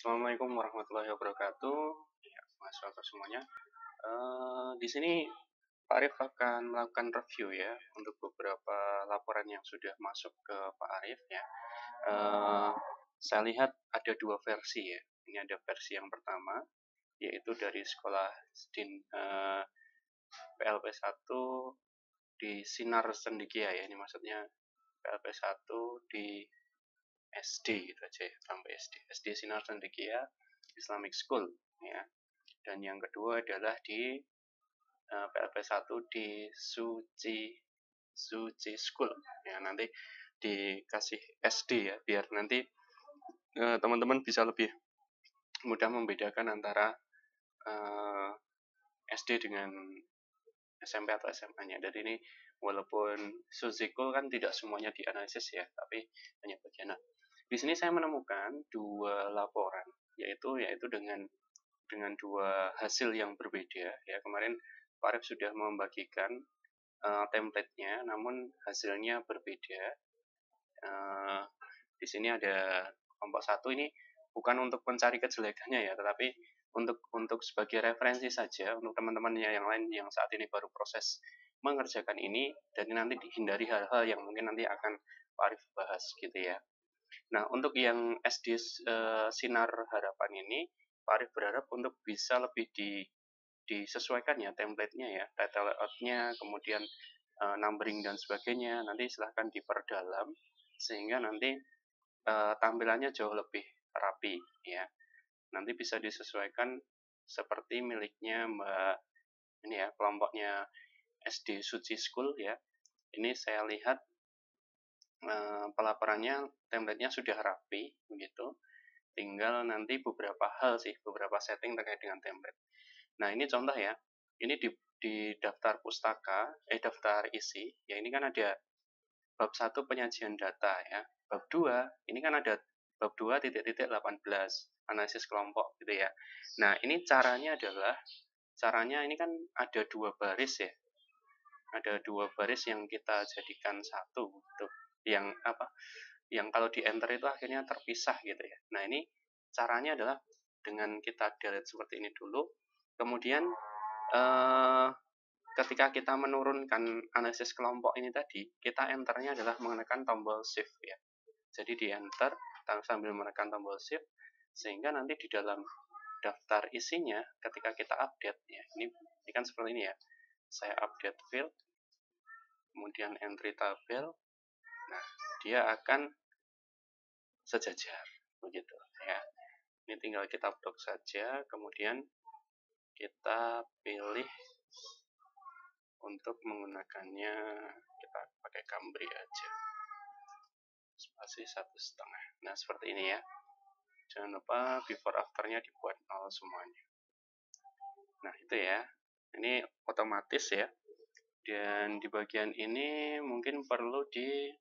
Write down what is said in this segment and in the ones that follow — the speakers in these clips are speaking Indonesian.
Assalamualaikum warahmatullahi wabarakatuh. Ya, mahasiswa semuanya. Di sini Pak Arif akan melakukan review ya untuk beberapa laporan yang sudah masuk ke Pak Arif ya. Saya lihat ada dua versi ya. Ini ada versi yang pertama, yaitu dari sekolah PLP 1 di Sinar Cendekia ya. Ini maksudnya PLP 1 di SD itu aja ya, sampai SD Sinar Cendekia Islamic School ya. Dan yang kedua adalah di PLP 1 di Suci School ya. Nanti dikasih SD ya, biar nanti teman-teman bisa lebih mudah membedakan antara SD dengan SMP atau SMA-nya. Jadi ini walaupun Suci School kan tidak semuanya dianalisis ya, tapi hanya bagian. Nah, di sini saya menemukan dua laporan, yaitu dengan dua hasil yang berbeda ya. Kemarin Pak Arif sudah membagikan template-nya, namun hasilnya berbeda. Di sini ada kelompok 1 ini bukan untuk mencari kejelekannya ya, tetapi untuk sebagai referensi saja untuk teman-teman yang lain yang saat ini baru proses mengerjakan ini, dan nanti dihindari hal-hal yang mungkin nanti akan Pak Arif bahas gitu ya. Nah, untuk yang SD Sinar Harapan ini, Pak Arif berharap untuk bisa lebih disesuaikan ya template-nya ya, title layout-nya, kemudian numbering dan sebagainya, nanti silahkan diperdalam sehingga nanti tampilannya jauh lebih rapi ya. Nanti bisa disesuaikan seperti miliknya Mbak ini ya, kelompoknya SD Suci School ya. Ini saya lihat pelaporannya template-nya sudah rapi begitu. Tinggal nanti beberapa hal sih, beberapa setting terkait dengan template. Nah, ini contoh ya. Ini di daftar pustaka, daftar isi, ya ini kan ada bab 1 penyajian data ya. Bab 2, ini kan ada bab 2 titik-titik 18, analisis kelompok gitu ya. Nah, ini caranya ini kan ada dua baris ya. Ada dua baris yang kita jadikan satu gitu. Yang kalau di enter itu akhirnya terpisah gitu ya. Nah, ini caranya adalah dengan kita delete seperti ini dulu. Kemudian ketika kita menurunkan analisis kelompok ini tadi, kita enternya adalah menekan tombol shift ya. Jadi di enter sambil menekan tombol shift, sehingga nanti di dalam daftar isinya ketika kita update ya, ini kan seperti ini ya. Saya update field, kemudian entry tabel. Nah, dia akan sejajar begitu ya. Ini tinggal kita blok saja, kemudian kita pilih untuk menggunakannya, kita pakai Cambri aja, spasi 1,5. Nah, seperti ini ya. Jangan lupa before afternya dibuat 0 semuanya. Nah, itu ya. Ini otomatis ya. Dan di bagian ini mungkin perlu di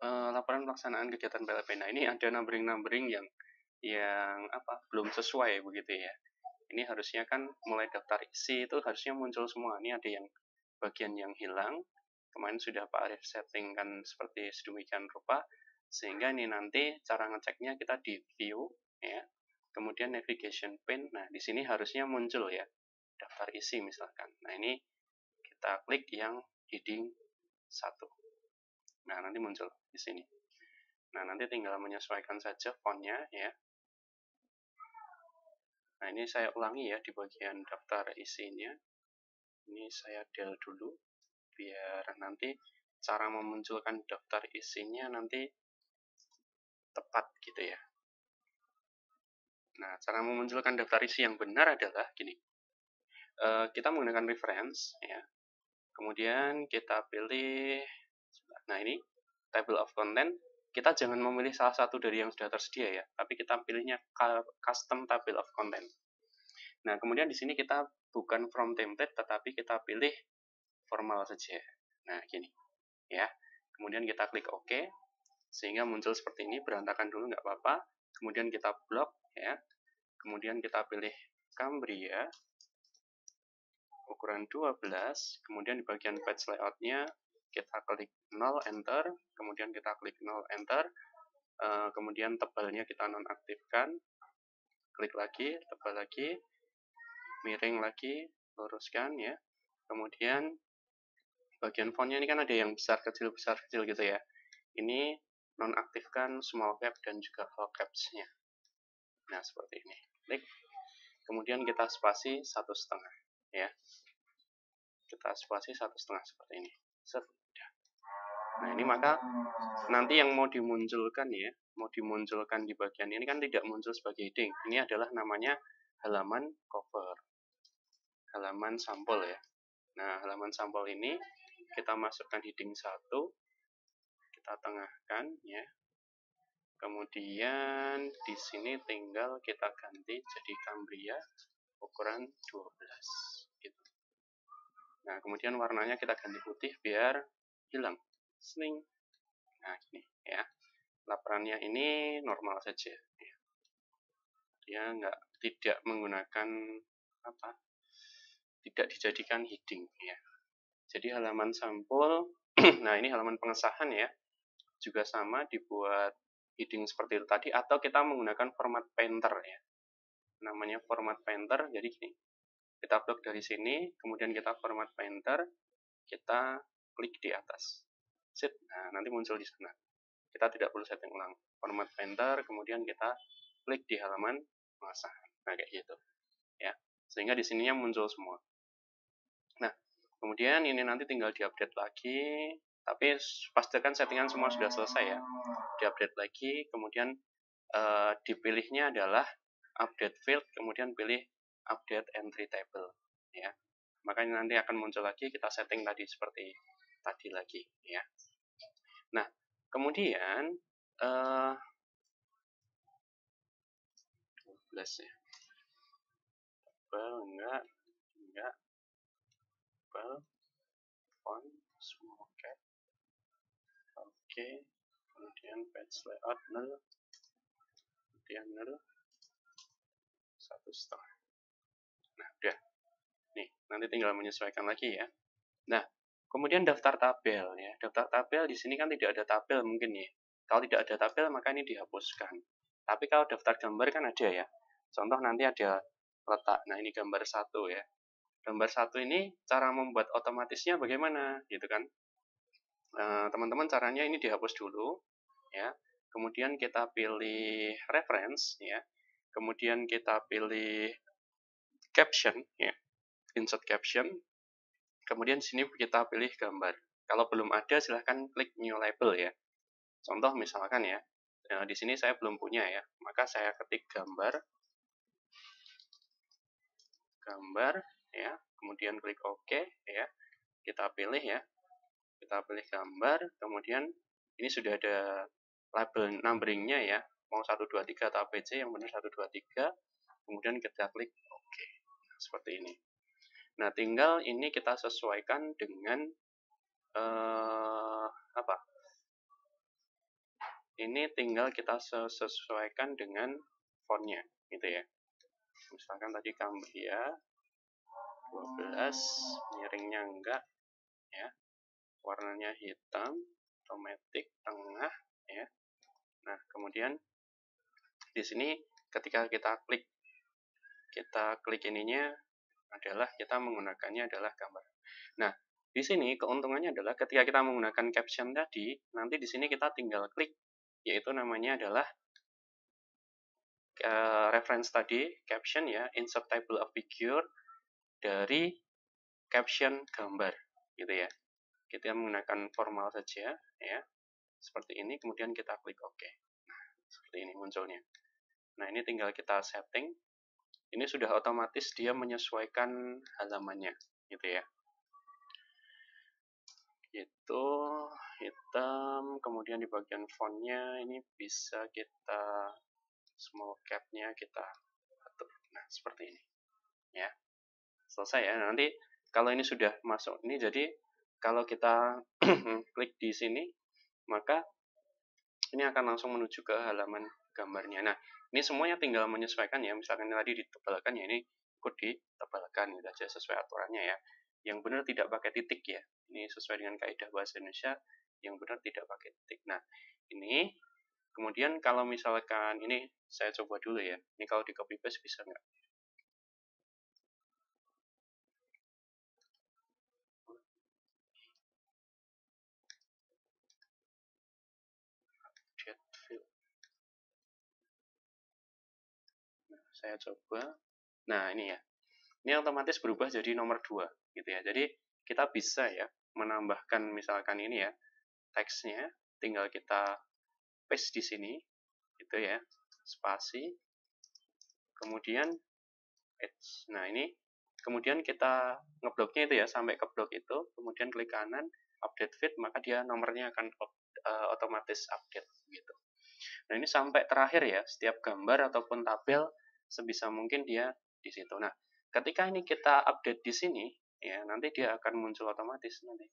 laporan pelaksanaan kegiatan PLP. Nah, ini ada numbering yang belum sesuai begitu ya. Ini harusnya kan mulai daftar isi itu harusnya muncul semua. Ini ada yang bagian yang hilang. Kemarin sudah Pak Arif settingkan seperti sedemikian rupa, sehingga ini nanti cara ngeceknya kita di view ya. Kemudian navigation pane. Nah, di sini harusnya muncul ya daftar isi misalkan. Nah, ini kita klik yang heading 1. Nah, nanti muncul di sini. Nah, nanti tinggal menyesuaikan saja fontnya ya. Nah, ini saya ulangi ya di bagian daftar isinya. Ini saya del dulu, biar nanti cara memunculkan daftar isinya nanti tepat gitu ya. Nah, cara memunculkan daftar isi yang benar adalah gini. Kita menggunakan reference ya. Kemudian kita pilih, nah ini table of content. Kita jangan memilih salah satu dari yang sudah tersedia ya, tapi kita pilihnya custom table of content. Nah, kemudian di sini kita bukan from template, tetapi kita pilih formal saja. Nah, gini ya. Kemudian kita klik OK, sehingga muncul seperti ini. Berantakan dulu nggak apa-apa. Kemudian kita blok ya. Kemudian kita pilih Cambria ukuran 12. Kemudian di bagian page layout-nya kita klik 0 enter, kemudian kita klik 0 enter, kemudian tebalnya kita nonaktifkan, klik lagi, tebal lagi, miring lagi, luruskan ya. Kemudian bagian fontnya ini kan ada yang besar kecil gitu ya. Ini nonaktifkan small cap dan juga all caps-nya. Nah, seperti ini. Klik. Kemudian kita spasi 1,5 ya. Kita spasi 1,5 seperti ini. Set. Nah, ini maka nanti yang mau dimunculkan ya, mau dimunculkan di bagian ini kan tidak muncul sebagai heading. Ini adalah namanya halaman cover. Halaman sampul ya. Nah, halaman sampul ini kita masukkan heading 1, kita tengahkan ya. Kemudian di sini tinggal kita ganti jadi Cambria ukuran 12 gitu. Nah, kemudian warnanya kita ganti putih biar hilang. Sling. Nah, gini ya. Laporannya ini normal saja. Dia tidak menggunakan tidak dijadikan heading ya. Jadi halaman sampul, nah ini halaman pengesahan ya, juga sama dibuat heading seperti itu tadi, atau kita menggunakan format painter ya. Namanya format painter, jadi gini. Kita blok dari sini, kemudian kita format painter, kita klik di atas. Set, nah nanti muncul di sana. Kita tidak perlu setting ulang. Format painter, kemudian kita klik di halaman pengesahan. Nah, kayak gitu. Ya. Sehingga di sininya muncul semua. Nah, kemudian ini nanti tinggal diupdate lagi, tapi pastikan settingan semua sudah selesai ya. Diupdate lagi, kemudian dipilihnya adalah update field, kemudian pilih update entry table ya. Makanya nanti akan muncul lagi, kita setting tadi seperti tadi lagi ya. Nah, kemudian 12 ya. Enggak font small cap. Oke. Kemudian page layout 0, kemudian 0, 1,5. Nah, udah. Nih, nanti tinggal menyesuaikan lagi ya. Nah, kemudian daftar tabel ya. Daftar tabel di sini kan tidak ada tabel mungkin ya. Kalau tidak ada tabel maka ini dihapuskan. Tapi kalau daftar gambar kan ada ya. Contoh nanti ada letak. Nah, ini gambar 1 ya. Gambar 1 ini cara membuat otomatisnya bagaimana gitu kan. Teman-teman caranya ini dihapus dulu ya. Kemudian kita pilih reference ya. Kemudian kita pilih caption ya. Insert caption. Kemudian sini kita pilih gambar. Kalau belum ada silahkan klik new label ya. Contoh misalkan ya. Di sini saya belum punya ya. Maka saya ketik gambar ya. Kemudian klik OK ya. Kita pilih ya. Kita pilih gambar, kemudian ini sudah ada label numberingnya ya, mau 1, 2, 3 atau ABCD, yang benar 1, 2, 3, kemudian kita klik OK. Nah, seperti ini. Nah, tinggal ini kita sesuaikan dengan ini tinggal kita sesuaikan dengan fontnya, gitu ya. Misalkan tadi Cambria 12, miringnya enggak, ya. Warnanya hitam, automatic, tengah, ya. Nah, kemudian di sini ketika kita klik ininya adalah kita menggunakannya adalah gambar. Nah, di sini keuntungannya adalah ketika kita menggunakan caption tadi, nanti di sini kita tinggal klik, yaitu namanya adalah reference tadi, caption ya, insert table of figure dari caption gambar, gitu ya. Kita menggunakan formal saja, ya, seperti ini, kemudian kita klik OK. Nah, seperti ini munculnya. Nah, ini tinggal kita setting. Ini sudah otomatis dia menyesuaikan halamannya, gitu ya. Itu hitam, kemudian di bagian fontnya ini bisa kita small cap-nya kita atur. Nah, seperti ini. Ya. Selesai ya. Nanti kalau ini sudah masuk ini, jadi kalau kita klik di sini, maka ini akan langsung menuju ke halaman gambarnya. Nah, ini semuanya tinggal menyesuaikan ya. Misalkan ini tadi ditebalkan ya, ini ikut ditebalkan gitu aja sesuai aturannya ya. Yang benar tidak pakai titik ya. Ini sesuai dengan kaidah bahasa Indonesia, yang benar tidak pakai titik. Nah, ini Kemudian kalau misalkan ini saya coba dulu ya. Ini kalau di copy paste bisa nggak? Update field. Nah, saya coba. Nah, ini ya. Ini otomatis berubah jadi nomor 2 gitu ya. Jadi kita bisa ya menambahkan misalkan ini ya, teksnya tinggal kita paste di sini gitu ya. Spasi. Kemudian nah ini kemudian kita ngebloknya itu ya sampai ke blok itu, kemudian klik kanan update feed, maka dia nomornya akan otomatis update gitu. Nah, ini sampai terakhir ya, setiap gambar ataupun tabel sebisa mungkin dia di situ. Nah, ketika ini kita update di sini ya, nanti dia akan muncul otomatis nanti.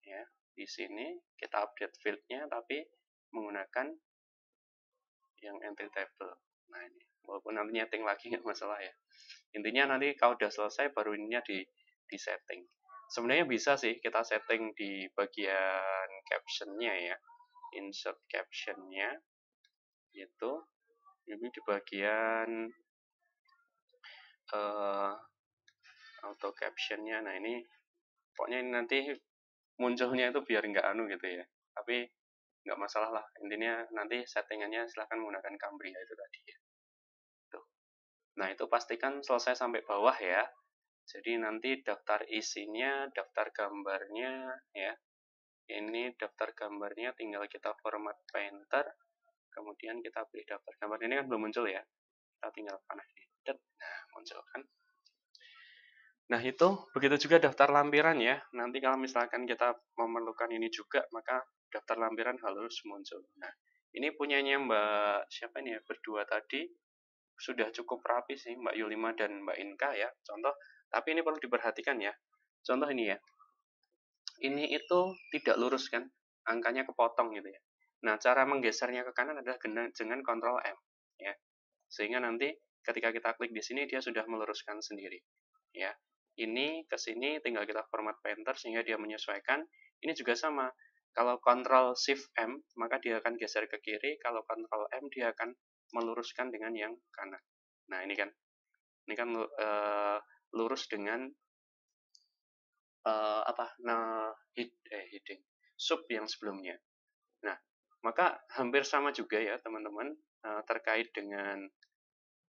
Ya, di sini kita update field-nya tapi menggunakan yang entry table. Nah, ini walaupun nanti nyeting lagi nggak masalah ya. Intinya nanti kalau udah selesai baru ininya di setting. Sebenarnya bisa sih kita setting di bagian captionnya ya, insert captionnya itu. Ini di bagian auto captionnya. Nah ini pokoknya ini nanti munculnya itu biar nggak anu gitu ya. Tapi nggak masalah lah. Intinya nanti settingannya silahkan menggunakan Cambria itu tadi ya. Tuh. Nah itu pastikan selesai sampai bawah ya. Jadi nanti daftar isinya, daftar gambarnya ya. Ini daftar gambarnya tinggal kita format painter. Kemudian kita pilih daftar gambar. Ini kan belum muncul ya. Kita tinggal panah ini. Nah, muncul kan. Nah, itu begitu juga daftar lampiran ya. Nanti kalau misalkan kita memerlukan ini juga, maka daftar lampiran harus muncul. Nah, ini punyanya Mbak siapa ini ya? Berdua tadi sudah cukup rapi sih, Mbak Yulima dan Mbak Inka ya. Contoh, tapi ini perlu diperhatikan ya. Contoh ini ya. Ini itu tidak lurus kan? Angkanya kepotong gitu ya. Nah, cara menggesernya ke kanan adalah dengan Ctrl M ya. Sehingga nanti ketika kita klik di sini dia sudah meluruskan sendiri ya. Ini ke sini tinggal kita format painter sehingga dia menyesuaikan. Ini juga sama. Kalau Ctrl Shift M maka dia akan geser ke kiri, kalau Ctrl M dia akan meluruskan dengan yang kanan. Nah, ini kan lurus dengan heading sub yang sebelumnya. Nah, maka hampir sama juga ya teman-teman terkait dengan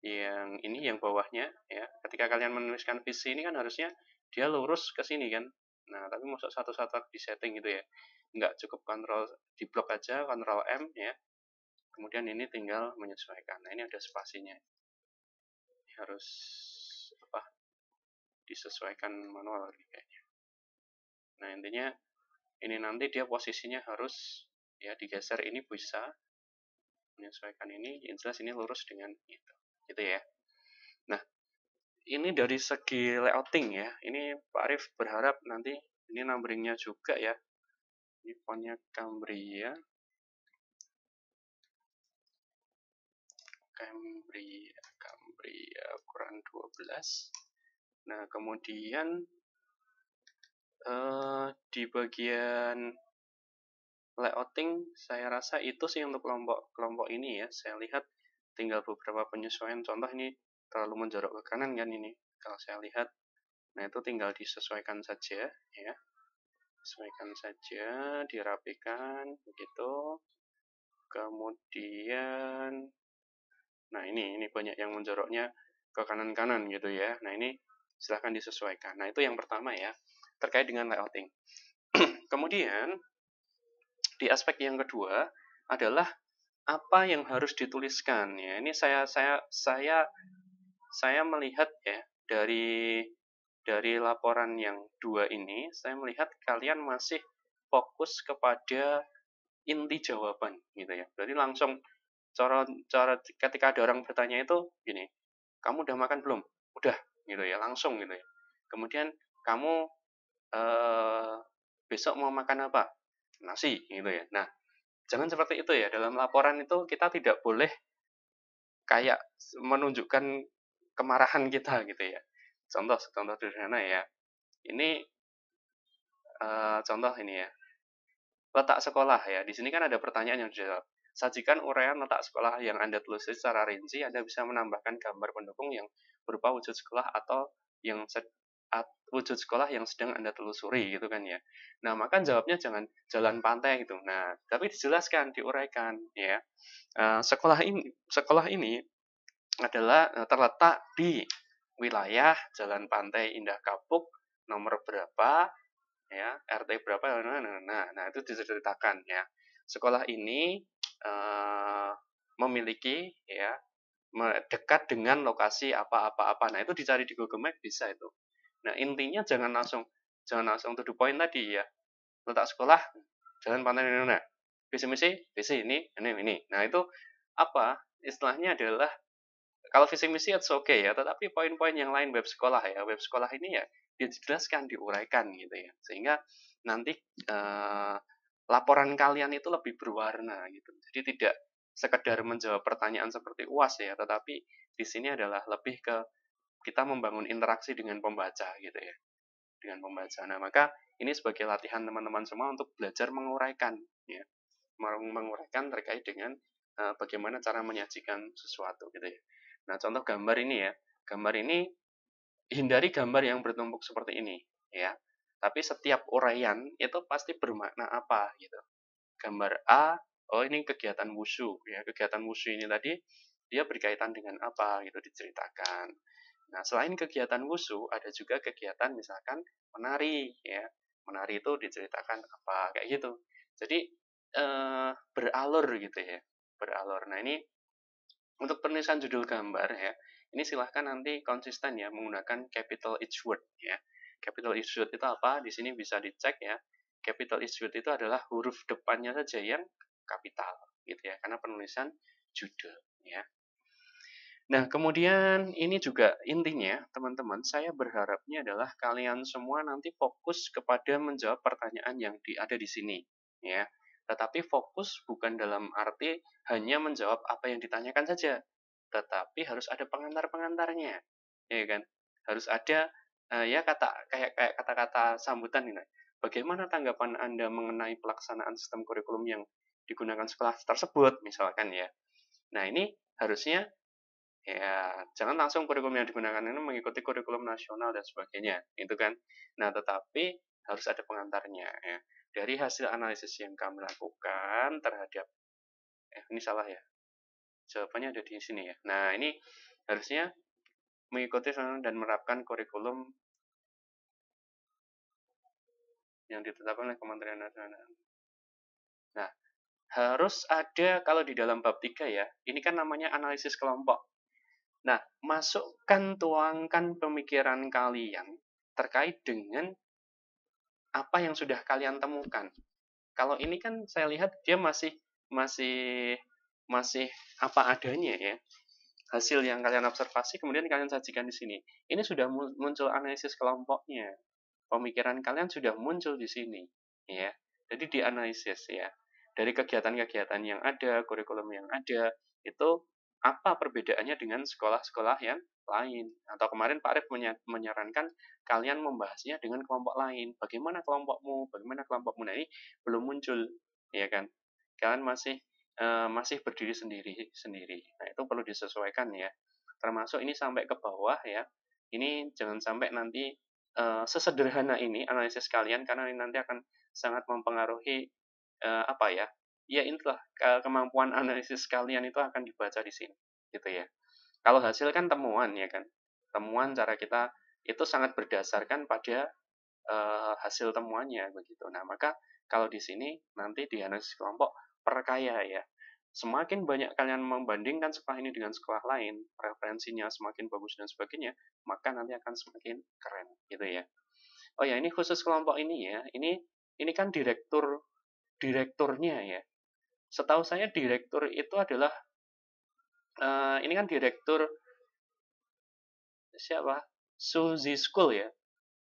yang ini yang bawahnya ya. Ketika kalian menuliskan visi ini kan harusnya dia lurus ke sini kan. Nah, tapi masuk satu-satu di setting gitu ya. Nggak cukup kontrol di blok aja, Ctrl M ya. Kemudian ini tinggal menyesuaikan. Nah, ini ada spasinya. Ini harus disesuaikan manual kayaknya. Nah, intinya ini nanti dia posisinya harus ya digeser, ini bisa menyesuaikan ini, yang jelas ini lurus dengan itu gitu ya. Nah, ini dari segi layouting ya, ini Pak Arif berharap nanti ini numberingnya juga ya, ini fontnya Cambria ukuran 12. Nah, kemudian di bagian layouting saya rasa itu sih untuk kelompok ini ya. Saya lihat tinggal beberapa penyesuaian. Contoh ini terlalu menjorok ke kanan kan ini. Kalau saya lihat, nah itu tinggal disesuaikan saja ya. Sesuaikan saja, dirapikan begitu. Kemudian nah ini banyak yang menjoroknya ke kanan-kanan gitu ya. Nah, ini silahkan disesuaikan. Nah, itu yang pertama ya, terkait dengan layouting. Kemudian di aspek yang kedua adalah apa yang harus dituliskan ya. Ini saya melihat ya dari laporan yang 2 ini, saya melihat kalian masih fokus kepada inti jawaban gitu ya. Berarti langsung cara ketika ada orang bertanya itu gini, kamu udah makan belum? Udah gitu ya, langsung gitu ya. Kemudian kamu besok mau makan apa? Nasi gitu ya. Nah, jangan seperti itu ya. Dalam laporan itu kita tidak boleh kayak menunjukkan kemarahan kita gitu ya. Contoh sederhana ya. Ini contoh ini ya. Letak sekolah ya. Di sini kan ada pertanyaan yang dijawab. sajikan uraian letak sekolah yang Anda telusuri secara rinci. Anda bisa menambahkan gambar pendukung yang berupa wujud sekolah atau yang wujud sekolah yang sedang Anda telusuri gitu kan ya. Nah, maka jawabnya jangan jalan pantai gitu. Nah, tapi dijelaskan, diuraikan ya. Sekolah ini adalah terletak di wilayah Jalan Pantai Indah Kapuk nomor berapa ya, RT berapa, nah itu diceritakan ya. Sekolah ini memiliki ya dekat dengan lokasi apa-apa-apa. Nah, itu dicari di Google Map bisa itu. Nah, intinya jangan langsung to the point tadi ya. Letak sekolah Jalan Pantai Indah. Visi misi ini. Nah, itu apa? Istilahnya adalah kalau visi misi it's okay ya, tetapi poin-poin yang lain web sekolah ya, web sekolah ini ya dijelaskan, diuraikan gitu ya, sehingga nanti laporan kalian itu lebih berwarna gitu. Jadi tidak sekedar menjawab pertanyaan seperti UAS ya, tetapi di sini adalah lebih ke kita membangun interaksi dengan pembaca gitu ya, dengan pembaca. Nah, maka ini sebagai latihan teman-teman semua untuk belajar menguraikan ya, menguraikan terkait dengan bagaimana cara menyajikan sesuatu gitu ya. Nah, contoh gambar ini ya. Gambar ini hindari gambar yang bertumpuk seperti ini ya. Tapi setiap uraian itu pasti bermakna apa gitu. Gambar A, oh ini kegiatan wushu ya. Kegiatan wushu ini tadi dia berkaitan dengan apa gitu diceritakan. Nah, selain kegiatan wushu ada juga kegiatan misalkan menari ya. Menari itu diceritakan apa kayak gitu. Jadi beralur gitu ya. Beralur. Nah, ini untuk penulisan judul gambar ya, ini silahkan nanti konsisten ya menggunakan capital each word ya. Capital each word itu apa? Di sini bisa dicek ya. Capital each word itu adalah huruf depannya saja yang kapital gitu ya, karena penulisan judul ya. Nah, kemudian ini juga intinya teman-teman, saya berharapnya adalah kalian semua nanti fokus kepada menjawab pertanyaan yang ada di sini ya. Tetapi fokus bukan dalam arti hanya menjawab apa yang ditanyakan saja, tetapi harus ada pengantar-pengantarnya, ya kan? Harus ada ya kayak kata-kata sambutan ini. Bagaimana tanggapan Anda mengenai pelaksanaan sistem kurikulum yang digunakan sekolah tersebut, misalkan ya. Nah, ini harusnya ya jangan langsung kurikulum yang digunakan ini mengikuti kurikulum nasional dan sebagainya, itu kan. Nah, tetapi harus ada pengantarnya ya. Dari hasil analisis yang kami lakukan terhadap ini salah ya. Jawabannya ada di sini ya. Nah, ini harusnya mengikuti dan menerapkan kurikulum yang ditetapkan oleh Kementerian Nasional. Nah, harus ada kalau di dalam bab 3 ya, ini kan namanya analisis kelompok. Nah, tuangkan pemikiran kalian terkait dengan apa yang sudah kalian temukan. Kalau ini kan saya lihat dia masih apa adanya ya. Hasil yang kalian observasi kemudian kalian sajikan di sini. Ini sudah muncul analisis kelompoknya. Pemikiran kalian sudah muncul di sini, ya. Jadi dianalisis ya. Dari kegiatan-kegiatan yang ada, kurikulum yang ada, itu apa perbedaannya dengan sekolah-sekolah yang lain. Atau kemarin Pak Arif menyarankan kalian membahasnya dengan kelompok lain. Bagaimana kelompokmu? Nah, ini belum muncul, ya kan? Kalian masih berdiri sendiri. Nah, itu perlu disesuaikan ya. Termasuk ini sampai ke bawah ya. Ini jangan sampai nanti sesederhana ini analisis kalian karena ini nanti akan sangat mempengaruhi apa ya? Ya itulah kemampuan analisis kalian itu akan dibaca di sini, gitu ya. Kalau hasil kan temuan ya kan. Temuan cara kita itu sangat berdasarkan pada hasil temuannya begitu. Nah, maka kalau di sini nanti di analisis kelompok perkaya ya. Semakin banyak kalian membandingkan sekolah ini dengan sekolah lain, referensinya semakin bagus dan sebagainya, maka nanti akan semakin keren gitu ya. Oh ya, ini khusus kelompok ini ya. Ini kan direkturnya ya. Setahu saya direktur itu adalah ini kan direktur siapa? Suzy School ya.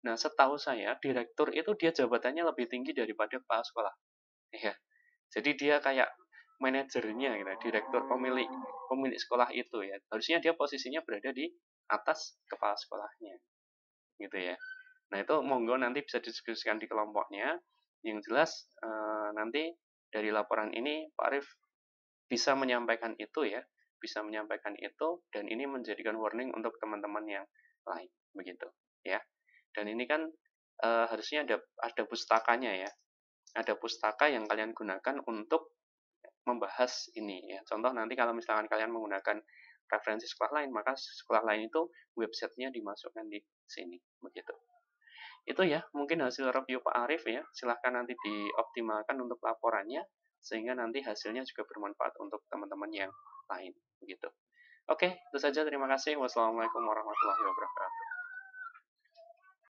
Nah, setahu saya direktur itu dia jabatannya lebih tinggi daripada kepala sekolah. Ya. Jadi dia kayak manajernya gitu, direktur pemilik sekolah itu ya. Harusnya dia posisinya berada di atas kepala sekolahnya. Gitu ya. Nah, itu monggo nanti bisa didiskusikan di kelompoknya. Yang jelas nanti dari laporan ini Pak Arif bisa menyampaikan itu ya, bisa menyampaikan itu, dan ini menjadikan warning untuk teman-teman yang lain, begitu ya. Dan ini kan harusnya ada pustakanya ya, ada pustaka yang kalian gunakan untuk membahas ini ya. Contoh nanti kalau misalkan kalian menggunakan referensi sekolah lain, maka sekolah lain itu websitenya dimasukkan di sini, begitu. Itu ya, mungkin hasil review Pak Arif ya. Silahkan nanti dioptimalkan untuk laporannya, sehingga nanti hasilnya juga bermanfaat untuk teman-teman yang lain, begitu. Oke, itu saja. Terima kasih. Wassalamualaikum warahmatullahi wabarakatuh.